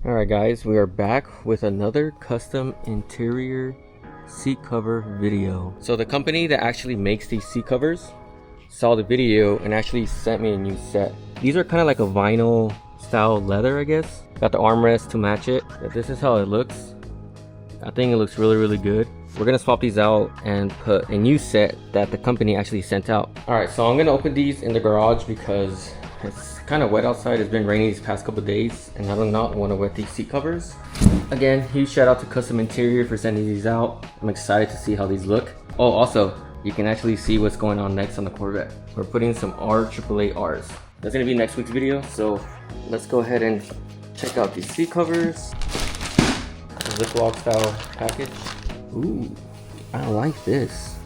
Alright guys, we are back with another custom interior seat cover video. So the company that actually makes these seat covers saw the video and actually sent me a new set. These are kind of like a vinyl style leather, I guess. Got the armrest to match it. But this is how it looks. I think it looks really good. We're gonna swap these out and put a new set that the company actually sent out. Alright, so I'm gonna open these in the garage because it's kind of wet outside. It's been raining these past couple days and I do not want to wet these seat covers. Again, huge shout out to Kustom Interior for sending these out. I'm excited to see how these look. Oh, also, you can actually see what's going on next on the Corvette. We're putting some AAARs. That's going to be next week's video, so let's go ahead and check out these seat covers. Ziploc style package. Ooh, I like this.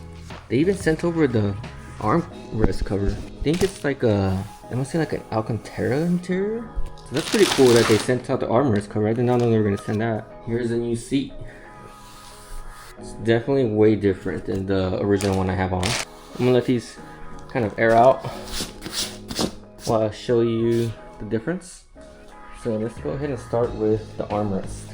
They even sent over the armrest cover. I think it's like a, I must say like an Alcantara interior. So that's pretty cool that they sent out the armrest cover. I did not know they were going to send that. Here's a new seat. It's definitely way different than the original one I have on. I'm going to let these kind of air out while I show you the difference. So let's go ahead and start with the armrest.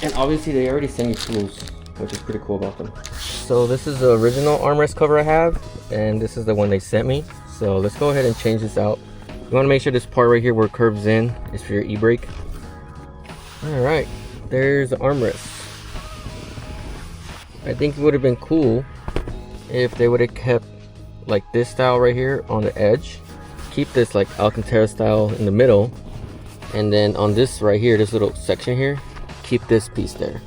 And obviously they already sent me tools, which is pretty cool about them. So this is the original armrest cover I have, and this is the one they sent me. So let's go ahead and change this out. You want to make sure this part right here where it curves in is for your e-brake. Alright, there's the armrest. I think it would have been cool if they would have kept like this style right here on the edge. Keep this like Alcantara style in the middle. And then on this right here, this little section here, keep this piece there.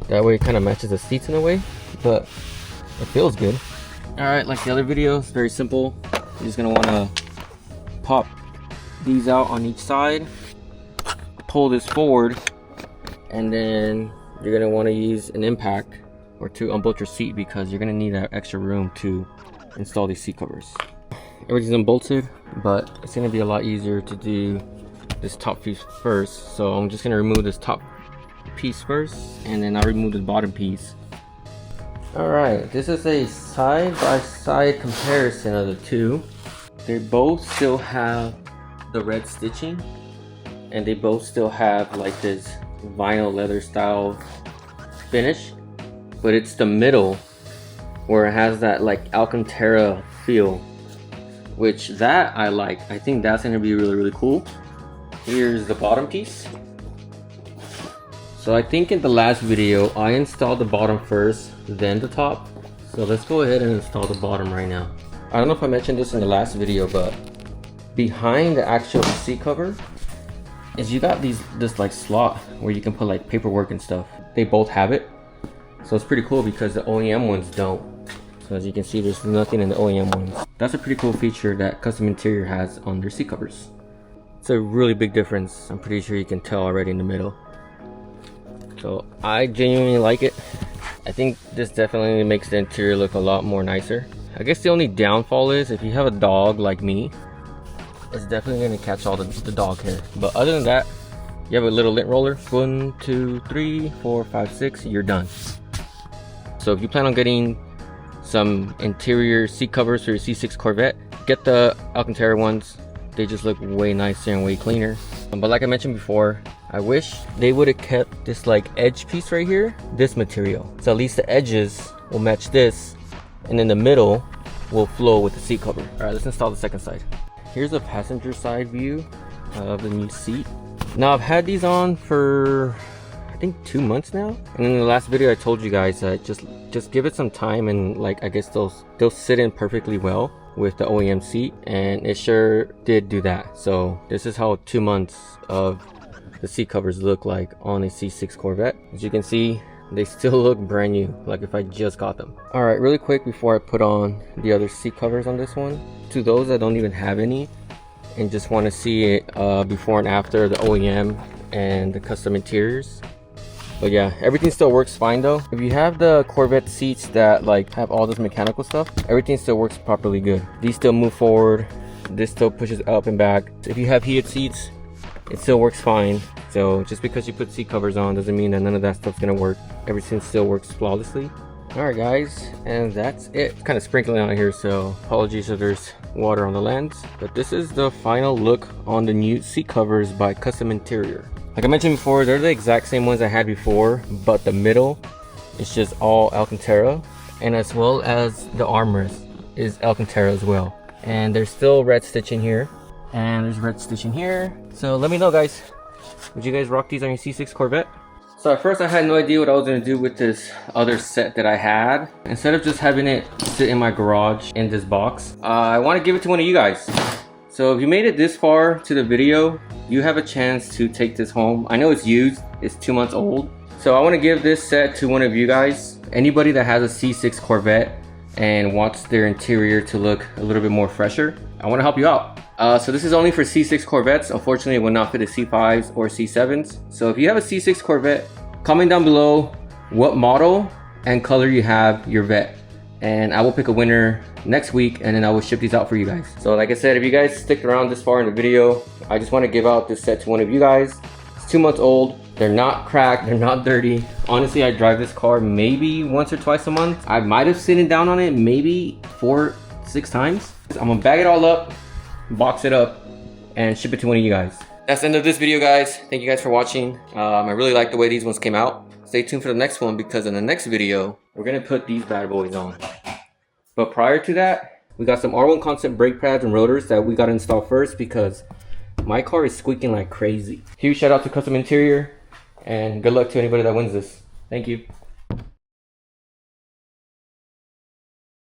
That way it kind of matches the seats in a way, but it feels good. Alright, like the other video, it's very simple. You're just going to want to pop these out on each side, pull this forward, and then you're going to want to use an impact or to unbolt your seat because you're going to need that extra room to install these seat covers. Everything's unbolted, but it's going to be a lot easier to do this top piece first. So I'm just going to remove this top piece first, and then I'll remove the bottom piece. Alright, this is a side-by-side comparison of the two. They both still have the red stitching, and they both still have like this vinyl leather style finish, but it's the middle where it has that like Alcantara feel, which that I like. I think that's going to be really cool. Here's the bottom piece. So I think in the last video I installed the bottom first, then the top. So let's go ahead and install the bottom right now. I don't know if I mentioned this in the last video, but behind the actual seat cover is you got this like slot where you can put like paperwork and stuff. They both have it. So it's pretty cool because the OEM ones don't. So as you can see, there's nothing in the OEM ones. That's a pretty cool feature that Kustom Interior has on their seat covers. It's a really big difference. I'm pretty sure you can tell already in the middle. So I genuinely like it. I think this definitely makes the interior look a lot more nicer. I guess the only downfall is if you have a dog like me, it's definitely going to catch all the dog hair. But other than that, you have a little lint roller. 1, 2, 3, 4, 5, 6, you're done. So if you plan on getting some interior seat covers for your C6 Corvette, get the Alcantara ones. They just look way nicer and way cleaner. But like I mentioned before, I wish they would have kept this like edge piece right here, this material. So at least the edges will match this, and then the middle will flow with the seat cover. All right, let's install the second side. Here's a passenger side view of the new seat. Now I've had these on for I think 2 months now, and in the last video I told you guys that just give it some time, and like I guess they'll sit in perfectly well with the OEM seat, and it sure did do that. So this is how 2 months of the seat covers look like on a C6 Corvette. As you can see, they still look brand new, like if I just got them. All right, really quick before I put on the other seat covers on this one, to those that don't even have any and just want to see it before and after the OEM and the custom interiors. But yeah, everything still works fine though. If you have the Corvette seats that like have all this mechanical stuff, everything still works properly good. These still move forward, this still pushes up and back. If you have heated seats, it still works fine. So just because you put seat covers on doesn't mean that none of that stuff's gonna work. Everything still works flawlessly. Alright guys, and that's it. It's kind of sprinkling out here, so apologies if there's water on the lens. But this is the final look on the new seat covers by Kustom Interior. Like I mentioned before, they're the exact same ones I had before, but the middle is just all Alcantara, and as well as the armrest is Alcantara as well. And there's still red stitching here, and there's red stitching here. So let me know, guys, would you guys rock these on your C6 Corvette? So at first I had no idea what I was going to do with this other set that I had. Instead of just having it sit in my garage in this box, I want to give it to one of you guys. So if you made it this far to the video, you have a chance to take this home. I know it's used, it's 2 months old. So I want to give this set to one of you guys. Anybody that has a C6 Corvette and wants their interior to look a little bit more fresher, I want to help you out. So this is only for C6 Corvettes. Unfortunately, it will not fit a C5s or C7s. So if you have a C6 Corvette, comment down below what model and color you have your Vette, and I will pick a winner next week, and then I will ship these out for you guys. So like I said, if you guys stick around this far in the video, I just want to give out this set to one of you guys. It's 2 months old. They're not cracked, they're not dirty. Honestly, I drive this car maybe once or twice a month. I might have sitting down on it maybe 4-6 times. I'm gonna bag it all up, box it up, and ship it to one of you guys. That's the end of this video, guys. Thank you guys for watching. I really like the way these ones came out. Stay tuned for the next one, because in the next video, we're gonna put these bad boys on. But prior to that, we got some R1 concept brake pads and rotors that we gotta install first, because my car is squeaking like crazy. Huge shout out to Kustom Interior, and good luck to anybody that wins this. Thank you.